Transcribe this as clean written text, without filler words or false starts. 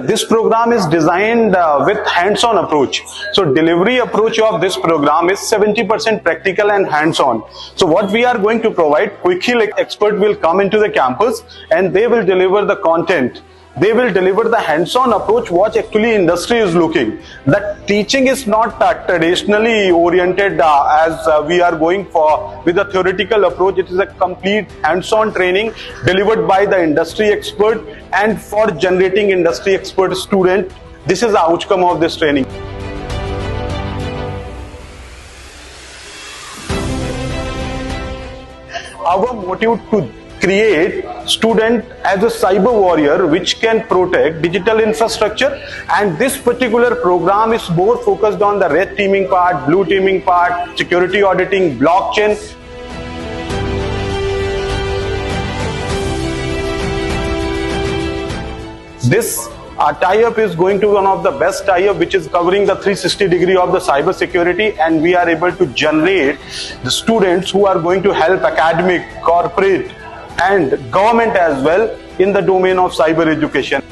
This program is designed with hands-on approach. So delivery approach of this program is 70% practical and hands-on. So what we are going to provide, quickly expert will come into the campus and they will deliver the content. They will deliver the hands-on approach what actually industry is looking. The teaching is not traditionally oriented as we are going for with a theoretical approach. It is a complete hands-on training delivered by the industry expert and for generating industry expert student. This is the outcome of this training. Our motive to create student as a cyber warrior which can protect digital infrastructure, and this particular program is more focused on the red teaming part, blue teaming part, security auditing, blockchain. This tie-up is going to be one of the best tie-up which is covering the 360 degree of the cyber security, and we are able to generate the students who are going to help academic, corporate and government as well in the domain of cyber education.